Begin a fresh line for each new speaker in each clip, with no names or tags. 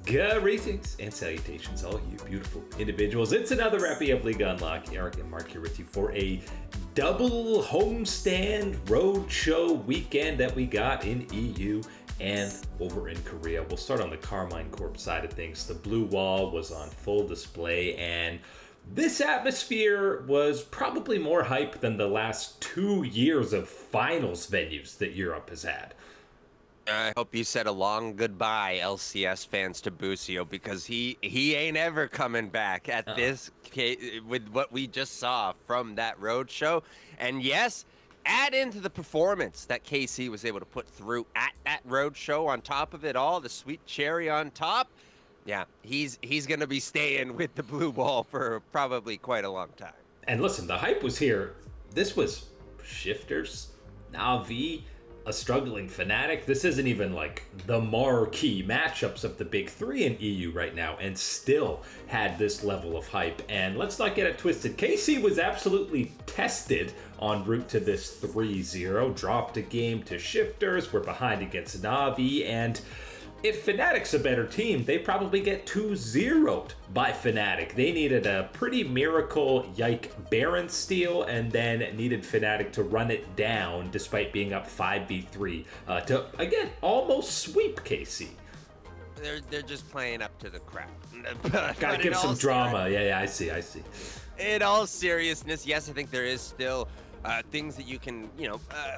Greetings and salutations, all you beautiful individuals. It's another Rappy of League Unlock. Eric and Mark here with you for a double homestand roadshow weekend that we got in EU and over in Korea. We'll start on the Karmine Corp side of things. The blue wall was on full display, and this atmosphere was probably more hype than the last 2 years of finals venues that Europe has had.
I hope you said a long goodbye, LCS fans, to Busio, because he ain't ever coming back at this with what we just saw from that road show. And yes, add into the performance that KC was able to put through at that road show. On top of it all, the sweet cherry on top. Yeah, he's going to be staying with the blue wall for probably quite a long time.
And listen, the hype was here. This was Shifters, Na'Vi, a struggling Fnatic. This isn't even like the marquee matchups of the big three in EU right now, and still had this level of hype. And let's not get it twisted. KC was absolutely tested en route to this 3-0. Dropped a game to Shifters. We're behind against Na'Vi, and if Fnatic's a better team, they probably get 2-0'd by Fnatic. They needed a pretty miracle Yike Baron steal, and then needed Fnatic to run it down despite being up 5v3 to, again, almost sweep KC.
They're just playing up to the crowd.
Gotta give some drama. Yeah, I see.
In all seriousness, yes, I think there is still things that you can,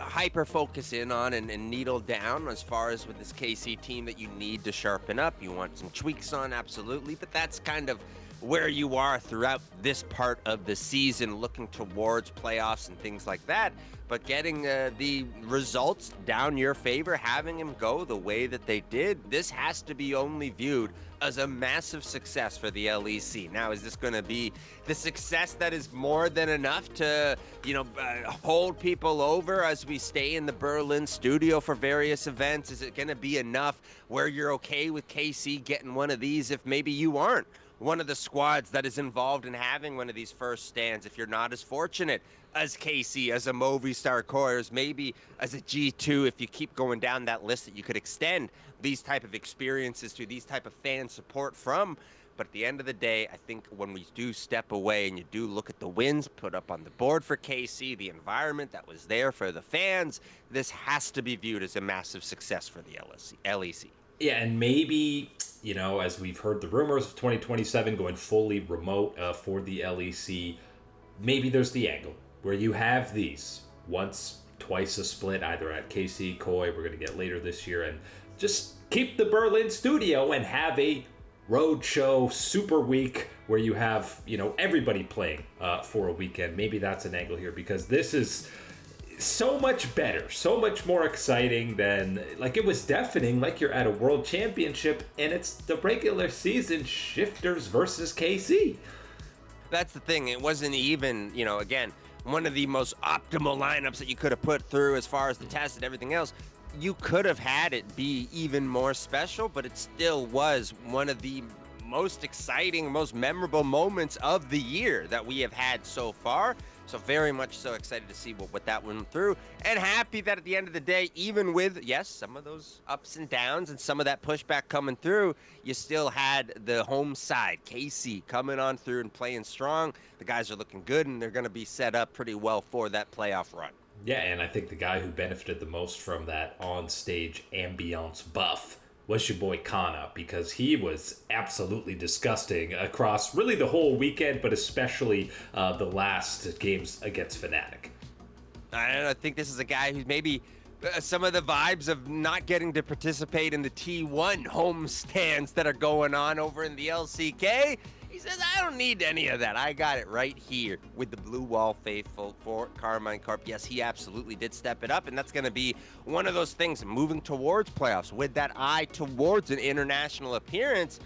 hyper focus in on and needle down as far as with this KC team that you need to sharpen up. You want some tweaks on, absolutely, but that's kind of where you are throughout this part of the season, looking towards playoffs and things like that. But getting the results down your favor, having him go the way that they did, this has to be only viewed as a massive success for the LEC. Now, is this going to be the success that is more than enough to, hold people over as we stay in the Berlin studio for various events? Is it going to be enough where you're okay with KC getting one of these if maybe you aren't one of the squads that is involved in having one of these first stands, if you're not as fortunate as KC, as a Movistar Coors, maybe as a G2, if you keep going down that list that you could extend these type of experiences to, these type of fan support from. But at the end of the day, I think when we do step away and you do look at the wins put up on the board for KC, the environment that was there for the fans, this has to be viewed as a massive success for the LEC.
Yeah, and maybe, as we've heard the rumors of 2027 going fully remote for the LEC, maybe there's the angle where you have these once, twice a split, either at KC, Koi, we're going to get later this year, and just keep the Berlin studio and have a roadshow super week where you have, everybody playing for a weekend. Maybe that's an angle here, because this is so much better, so much more exciting than, it was deafening, like you're at a world championship and it's the regular season Shifters versus KC.
That's the thing. It wasn't even, again, one of the most optimal lineups that you could have put through as far as the test and everything else. You could have had it be even more special, but it still was one of the most exciting, most memorable moments of the year that we have had so far. So very much so excited to see what that went through, and happy that at the end of the day, even with, yes, some of those ups and downs and some of that pushback coming through, you still had the home side, KC, coming on through and playing strong. The guys are looking good, and they're going to be set up pretty well for that playoff run.
Yeah, and I think the guy who benefited the most from that on-stage ambiance buff was your boy Kana, because he was absolutely disgusting across really the whole weekend, but especially the last games against Fnatic.
I think this is a guy who's maybe some of the vibes of not getting to participate in the T1 home stands that are going on over in the LCK. He says, I don't need any of that. I got it right here with the Blue Wall faithful for Karmine Corp. Yes, he absolutely did step it up, and that's going to be one of those things moving towards playoffs with that eye towards an international appearance.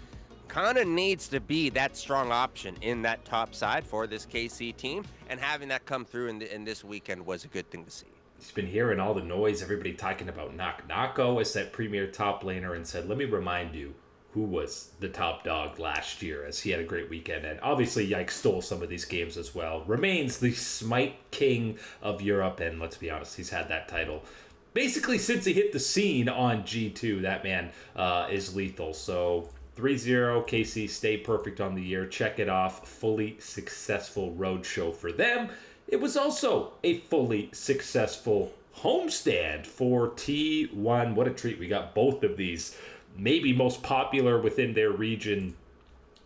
Kind of needs to be that strong option in that top side for this KC team, and having that come through in this weekend was a good thing to see.
He's been hearing all the noise, everybody talking about Nako as that premier top laner, and said, let me remind you who was the top dog last year, as he had a great weekend. And obviously, Yike stole some of these games as well. Remains the Smite King of Europe, and let's be honest, he's had that title basically since he hit the scene on G2. That man is lethal. So 3-0, KC stay perfect on the year. Check it off. Fully successful road show for them. It was also a fully successful homestand for T1. What a treat. We got both of these maybe most popular within their region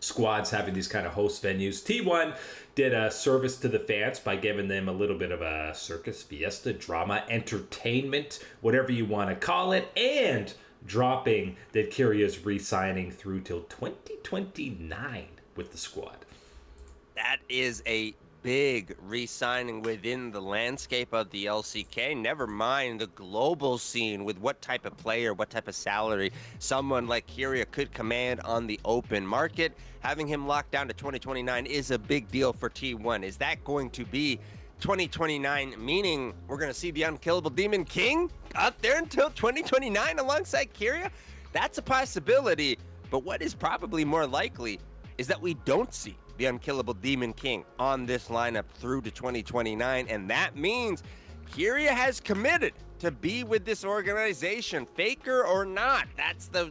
squads having these kind of host venues. T1 did a service to the fans by giving them a little bit of a circus, fiesta, drama, entertainment, whatever you want to call it, and dropping that Kyria's re-signing through till 2029 with the squad.
That is a big re-signing within the landscape of the LCK. Never mind the global scene with what type of player, what type of salary someone like Kyria could command on the open market. Having him locked down to 2029 is a big deal for T1. Is that going to be 2029, meaning we're going to see the unkillable Demon King out there until 2029 alongside Kyria? That's a possibility, but what is probably more likely is that we don't see the unkillable Demon King on this lineup through to 2029, and that means Kyria has committed to be with this organization, faker or not. That's the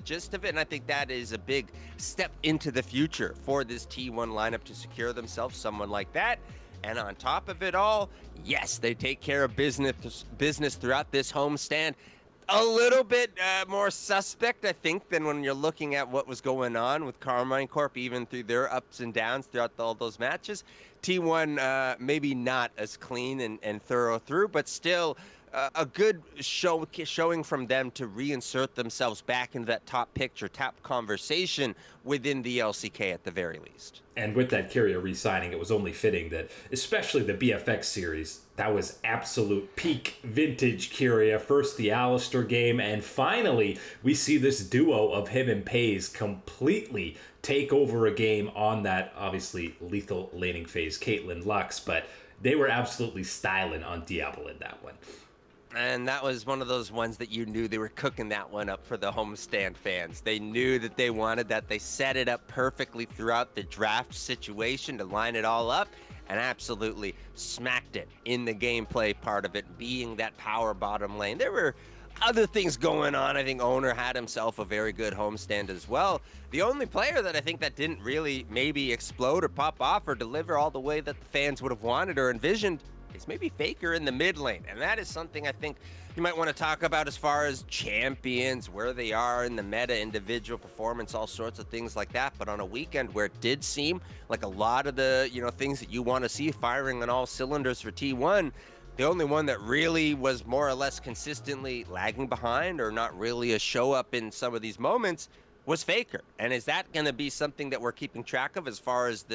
gist of it, and I think that is a big step into the future for this T1 lineup to secure themselves someone like that. And on top of it all, yes, they take care of business throughout this homestand. A little bit more suspect, I think, than when you're looking at what was going on with Karmine Corp, even through their ups and downs throughout all those matches. T1 maybe not as clean and thorough through, but still a good showing from them to reinsert themselves back into that top picture, top conversation within the LCK at the very least.
And with that Kyria re-signing, it was only fitting that, especially the BFX series, that was absolute peak vintage Kyria. First the Alistair game, and finally we see this duo of him and Pays completely take over a game on that obviously lethal laning phase, Caitlyn Lux, but they were absolutely styling on Diablo in that one.
And that was one of those ones that you knew they were cooking that one up for the homestand fans. They knew that they wanted that. They set it up perfectly throughout the draft situation to line it all up, and absolutely smacked it in the gameplay part of it, being that power bottom lane. There were other things going on. I think Owner had himself a very good homestand as well. The only player that I think that didn't really maybe explode or pop off or deliver all the way that the fans would have wanted or envisioned is maybe Faker in the mid lane. And that is something I think you might want to talk about as far as champions, where they are in the meta, individual performance, all sorts of things like that. But on a weekend where it did seem like a lot of the, things that you want to see firing on all cylinders for T1, the only one that really was more or less consistently lagging behind or not really a show up in some of these moments was Faker. And is that going to be something that we're keeping track of as far as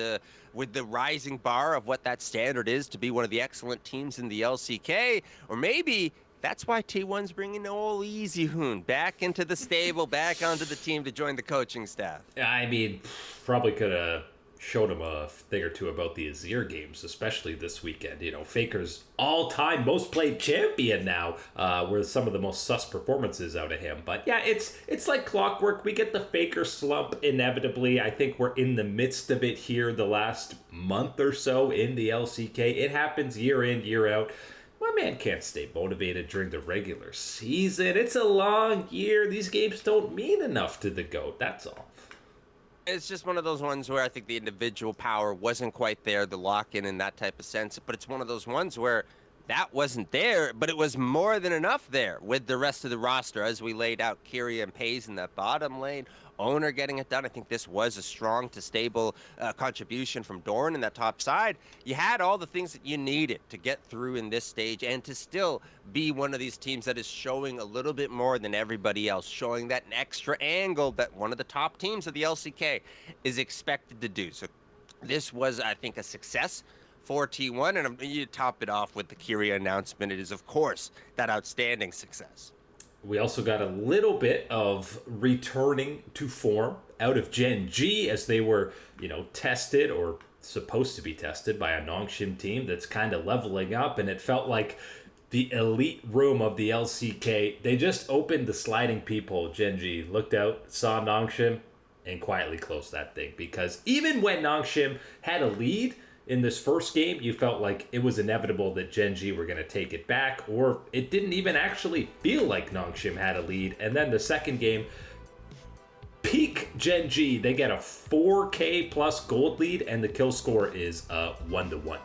with the rising bar of what that standard is to be one of the excellent teams in the LCK? Or maybe that's why T1's bringing old Easy Hoon back into the stable, back onto the team to join the coaching staff.
I mean, probably could have showed him a thing or two about the Azir games, especially this weekend. Faker's all-time most played champion now, were some of the most sus performances out of him. But yeah, it's like clockwork. We get the Faker slump inevitably. I think we're in the midst of it here the last month or so in the LCK. It happens year in, year out. My man can't stay motivated during the regular season. It's a long year. These games don't mean enough to the GOAT, that's all.
It's just one of those ones where I think the individual power wasn't quite there, the lock-in in that type of sense. But it's one of those ones where that wasn't there, but it was more than enough there with the rest of the roster. As we laid out, Kyria and Pays in that bottom lane, Owner getting it done. I think this was a strong to stable contribution from Dorn in that top side. You had all the things that you needed to get through in this stage and to still be one of these teams that is showing a little bit more than everybody else, showing that extra angle that one of the top teams of the LCK is expected to do. So this was, I think, a success for T1, and you top it off with the Kyria announcement. It is, of course, that outstanding success.
We also got a little bit of returning to form out of Gen.G as they were, tested or supposed to be tested by a Nongshim team that's kind of leveling up, and it felt like the elite room of the LCK, they just opened the sliding peephole. Gen.G looked out, saw Nongshim, and quietly closed that thing, because even when Nongshim had a lead in this first game, you felt like it was inevitable that Gen.G were going to take it back, or it didn't even actually feel like Nongshim had a lead. And then the second game, Peak Gen.G, they get a 4K plus gold lead, and the kill score is 1-1.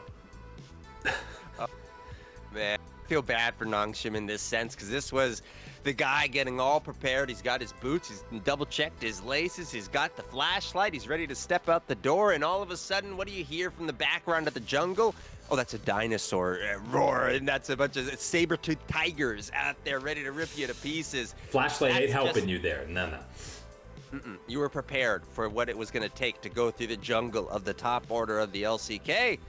Man, I feel bad for Nongshim in this sense, because this was the guy getting all prepared. He's got his boots, he's double checked his laces, he's got the flashlight, he's ready to step out the door, and all of a sudden, what do you hear from the background of the jungle? Oh, that's a dinosaur roar, and that's a bunch of saber-toothed tigers out there ready to rip you to pieces.
Flashlight ain't helping you there. No.
You were prepared for what it was going to take to go through the jungle of the top order of the LCK.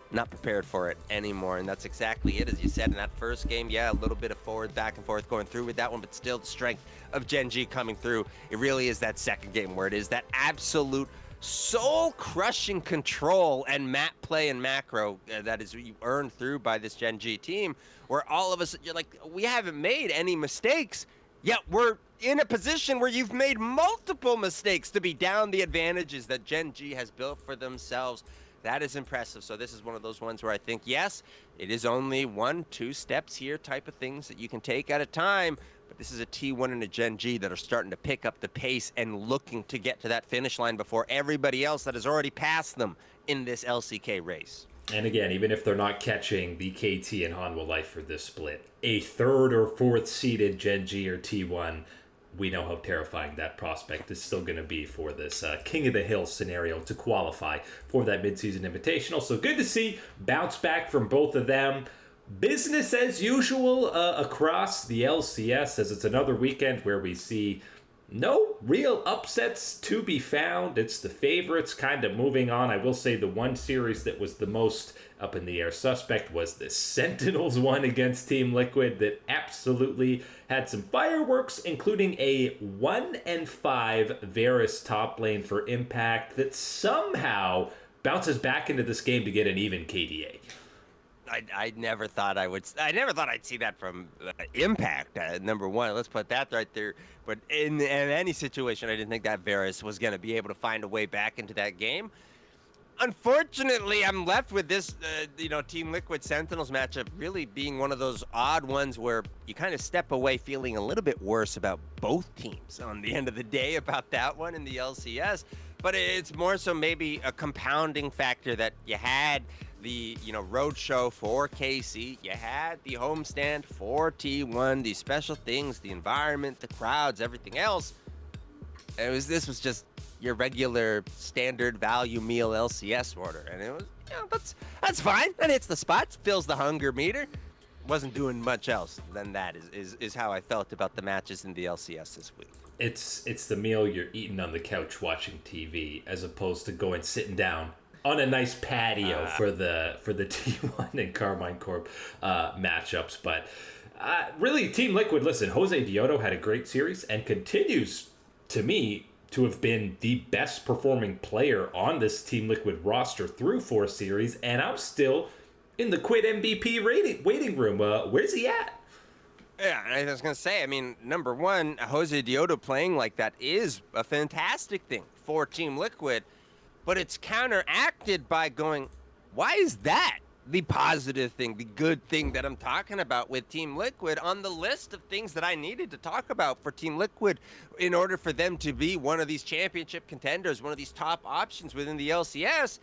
Not prepared for it anymore, and that's exactly it. As you said in that first game, yeah, a little bit of forward, back and forth going through with that one, but still the strength of Gen.G coming through. It really is that second game where it is that absolute soul-crushing control and map play and macro that is you earned through by this Gen.G team, where all of us, you're like, we haven't made any mistakes, yet we're in a position where you've made multiple mistakes to be down the advantages that Gen.G has built for themselves. That is impressive. So this is one of those ones where I think, yes, it is only 1-2 steps here type of things that you can take at a time. But this is a T1 and a Gen.G that are starting to pick up the pace and looking to get to that finish line before everybody else that has already passed them in this LCK race.
And again, even if they're not catching the KT and Hanwha Life for this split, a third or fourth seeded Gen.G or T1, we know how terrifying that prospect is still going to be for this King of the Hill scenario to qualify for that midseason invitational. So good to see bounce back from both of them. Business as usual across the LCS, as it's another weekend where we see no real upsets to be found. It's the favorites kind of moving on. I will say the one series that was the most up in the air suspect was the Sentinels one against Team Liquid that absolutely had some fireworks, including a 1-5 Varus top lane for Impact that somehow bounces back into this game to get an even KDA.
I never thought I'd see that from Impact. Number one, let's put that right there. But in any situation, I didn't think that Varus was going to be able to find a way back into that game. Unfortunately, I'm left with this, Team Liquid Sentinels matchup really being one of those odd ones where you kind of step away feeling a little bit worse about both teams on the end of the day about that one in the LCS. But it's more so maybe a compounding factor that you had the roadshow for KC, you had the homestand for T1, these special things, the environment, the crowds, everything else. This was just your regular standard value meal LCS order, and it was that's fine. That hits the spots, fills the hunger meter. Wasn't doing much else than that. Is how I felt about the matches in the LCS this week.
It's the meal you're eating on the couch watching TV, as opposed to going sitting down on a nice patio for the T1 and Karmine Corp matchups. But really, Team Liquid, listen, Jose Dioto had a great series and continues, to me, to have been the best performing player on this Team Liquid roster through 4 series, and I'm still in the Quid MVP waiting room. Where's he at?
Yeah, I was going to say, number one, Jose Dioto playing like that is a fantastic thing for Team Liquid, but it's counteracted by going, why is that the positive thing, the good thing that I'm talking about with Team Liquid on the list of things that I needed to talk about for Team Liquid in order for them to be one of these championship contenders, one of these top options within the LCS?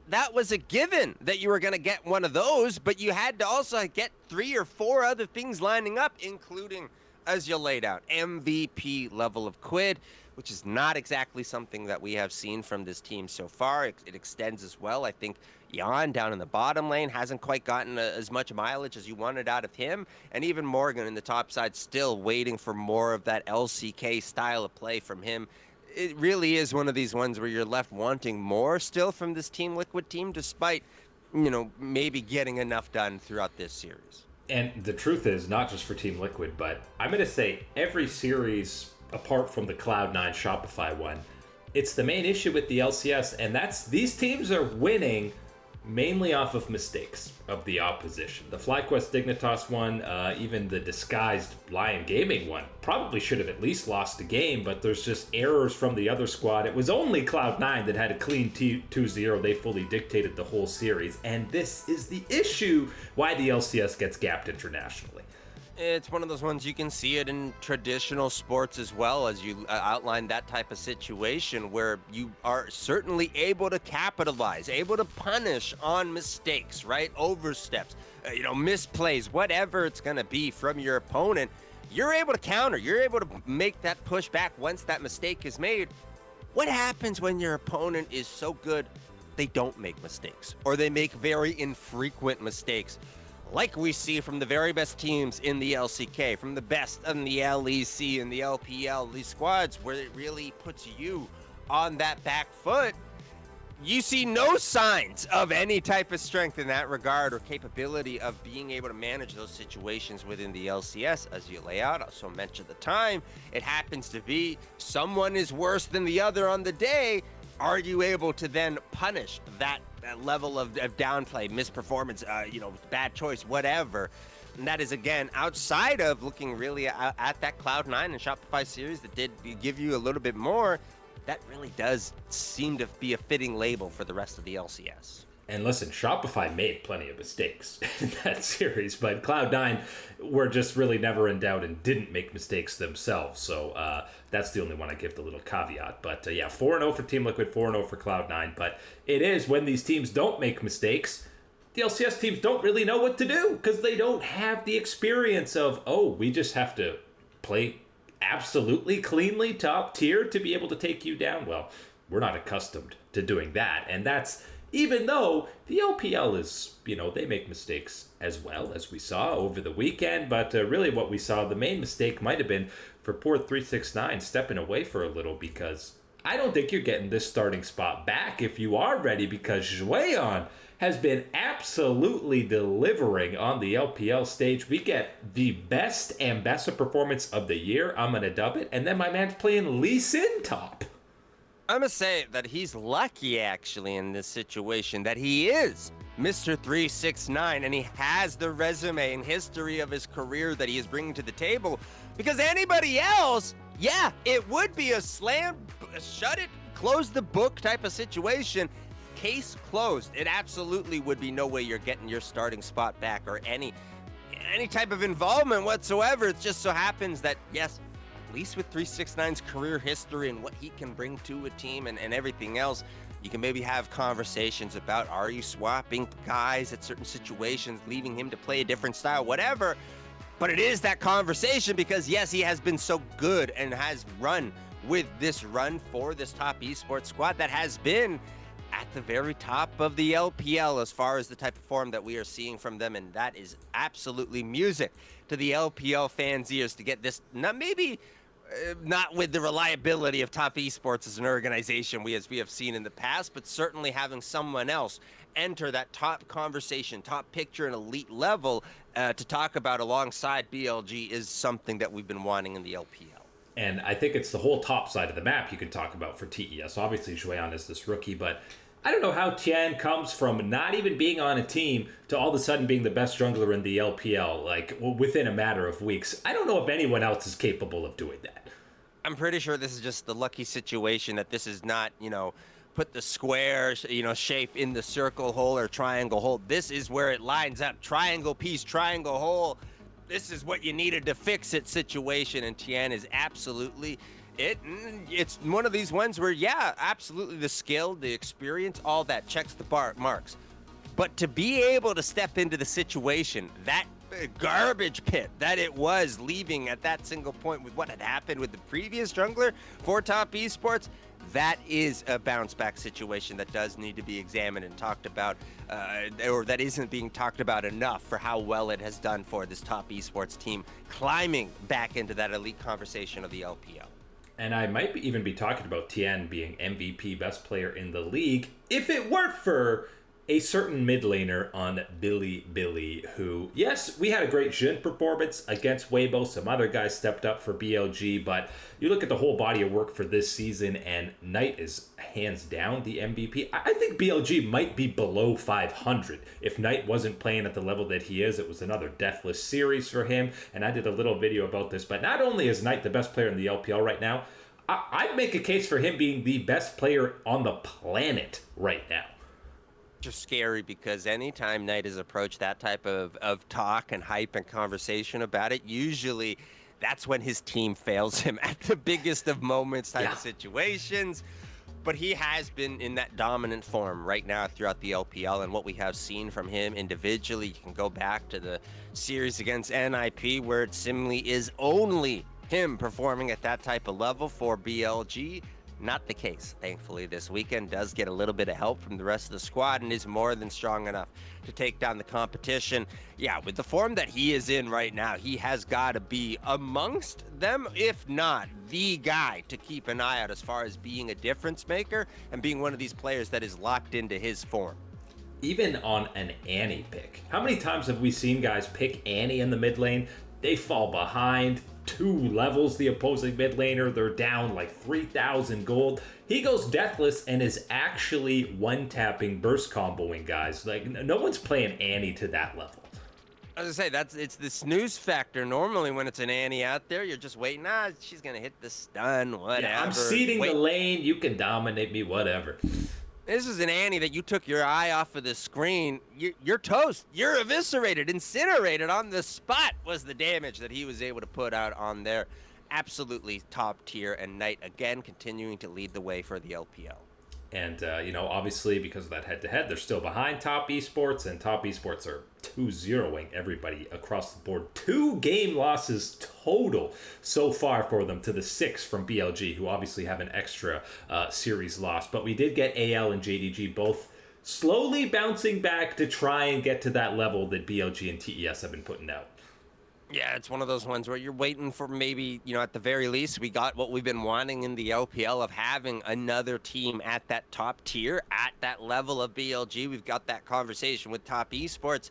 That was a given that you were going to get one of those, but you had to also get 3 or 4 other things lining up, including, as you laid out, MVP level of Quid, which is not exactly something that we have seen from this team so far. It extends as well. I think Jan down in the bottom lane hasn't quite gotten as much mileage as you wanted out of him, and even Morgan in the top side still waiting for more of that LCK style of play from him. It really is one of these ones where you're left wanting more still from this Team Liquid team, despite, maybe getting enough done throughout this series.
And the truth is, not just for Team Liquid, but I'm going to say every series, apart from the Cloud9 Shopify one, it's the main issue with the LCS, and that's these teams are winning mainly off of mistakes of the opposition. The FlyQuest Dignitas one, even the disguised Lion Gaming one, probably should have at least lost the game, but there's just errors from the other squad. It was only Cloud9 that had a clean 2-0. They fully dictated the whole series, and this is the issue why the LCS gets gapped internationally.
It's one of those ones you can see it in traditional sports as well, as you outline that type of situation where you are certainly able to capitalize, able to punish on mistakes, right? Oversteps, misplays, whatever it's going to be from your opponent. You're able to counter. You're able to make that push back once that mistake is made. What happens when your opponent is so good they don't make mistakes, or they make very infrequent mistakes? Like we see from the very best teams in the LCK, from the best in the LEC and the LPL, these squads where it really puts you on that back foot. You see no signs of any type of strength in that regard or capability of being able to manage those situations within the LCS as you lay out. Also mentioned the time. It happens to be someone is worse than the other on the day. Are you able to then punish that level of downplay, misperformance, bad choice, whatever? And that is, again, outside of looking really at that Cloud9 and Shopify series that did give you a little bit more. That really does seem to be a fitting label for the rest of the LCS.
And listen, Shopify made plenty of mistakes in that series, but Cloud9 were just really never in doubt and didn't make mistakes themselves. So that's the only one I give the little caveat. But 4-0 for Team Liquid, 4-0 for Cloud9. But it is when these teams don't make mistakes, the LCS teams don't really know what to do because they don't have the experience of, we just have to play absolutely cleanly top tier to be able to take you down. Well, we're not accustomed to doing that. And that's even though the LPL is, they make mistakes as well, as we saw over the weekend. But really what we saw, the main mistake might have been for poor 369 stepping away for a little, because I don't think you're getting this starting spot back if you are ready, because Jueon has been absolutely delivering on the LPL stage. We get the best Ambessa performance of the year. I'm going to dub it. And then my man's playing Lee Sin top.
I'm going to say that he's lucky, actually, in this situation, that he is Mr. 369, and he has the resume and history of his career that he is bringing to the table. Because anybody else, it would be a slam, shut it, close the book type of situation. Case closed. It absolutely would be no way you're getting your starting spot back or any type of involvement whatsoever. It just so happens that, yes, at least with 369's career history and what he can bring to a team and everything else, you can maybe have conversations about, are you swapping guys at certain situations, leaving him to play a different style, whatever. But it is that conversation because, yes, he has been so good and has run with this run for this top esports squad that has been at the very top of the LPL as far as the type of form that we are seeing from them. And that is absolutely music to the LPL fans' ears to get this, not with the reliability of top esports as an organization we have seen in the past, but certainly having someone else enter that top conversation, top picture and elite level to talk about alongside BLG is something that we've been wanting in the LPL.
And I think it's the whole top side of the map you can talk about for TES. Obviously, Jueon is this rookie, but I don't know how Tian comes from not even being on a team to all of a sudden being the best jungler in the LPL, within a matter of weeks. I don't know if anyone else is capable of doing that.
I'm pretty sure this is just the lucky situation that this is not, put the square, shape in the circle hole or triangle hole. This is where it lines up. Triangle piece, triangle hole. This is what you needed to fix it situation, and Tian is absolutely it. It's one of these ones where, absolutely the skill, the experience, all that checks the marks. But to be able to step into the situation, that garbage pit that it was leaving at that single point with what had happened with the previous jungler for top esports, that is a bounce back situation that does need to be examined and talked about, or that isn't being talked about enough for how well it has done for this top esports team climbing back into that elite conversation of the LPL.
And I might even be talking about Tian being MVP, best player in the league, if it weren't for a certain mid laner on Billy, who, yes, we had a great Jhin performance against Weibo. Some other guys stepped up for BLG, but you look at the whole body of work for this season, and Knight is hands down the MVP. I think BLG might be below 500 if Knight wasn't playing at the level that he is. It was another deathless series for him, and I did a little video about this. But not only is Knight the best player in the LPL right now, I'd make a case for him being the best player on the planet right now.
Just scary because anytime Knight has approached that type of talk and hype and conversation about it, usually that's when his team fails him at the biggest of moments type
Yeah.
of situations. But he has been in that dominant form right now throughout the LPL, and what we have seen from him individually, you can go back to the series against NIP where it seemingly is only him performing at that type of level for BLG. Not the case. Thankfully, this weekend does get a little bit of help from the rest of the squad and is more than strong enough to take down the competition. Yeah, with the form that he is in right now, he has got to be amongst them, if not the guy to keep an eye out as far as being a difference maker and being one of these players that is locked into his form.
Even on an Annie pick. How many times have we seen guys pick Annie in the mid lane? They fall behind 2 levels, the opposing mid laner. They're down like 3,000 gold. He goes deathless and is actually one-tapping, burst comboing guys. Like, no one's playing Annie to that level.
I was gonna say, it's the snooze factor. Normally when it's an Annie out there, you're just waiting, she's gonna hit the stun, whatever.
Yeah, I'm seeding the lane. You can dominate me, whatever.
This is an Annie that you took your eye off of the screen. You're toast. You're eviscerated, incinerated on the spot was the damage that he was able to put out on there. Absolutely top tier, and Knight again continuing to lead the way for the LPL.
And, obviously, because of that head-to-head, they're still behind Top Esports, and Top Esports are 2-0ing everybody across the board. 2 game losses total so far for them to the 6 from BLG, who obviously have an extra series loss. But we did get AL and JDG both slowly bouncing back to try and get to that level that BLG and TES have been putting out.
Yeah, it's one of those ones where you're waiting for maybe, at the very least, we got what we've been wanting in the LPL of having another team at that top tier, at that level of BLG. We've got that conversation with Top Esports,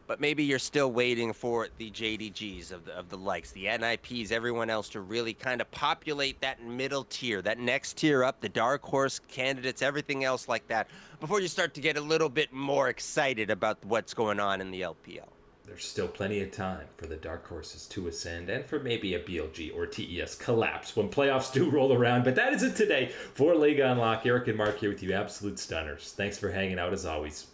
but maybe you're still waiting for the JDGs of the likes, the NIPs, everyone else to really kind of populate that middle tier, that next tier up, the dark horse candidates, everything else like that, before you start to get a little bit more excited about what's going on in the LPL.
There's still plenty of time for the dark horses to ascend and for maybe a BLG or TES collapse when playoffs do roll around. But that is it today for League Unlock. Eric and Mark here with you, absolute stunners. Thanks for hanging out as always.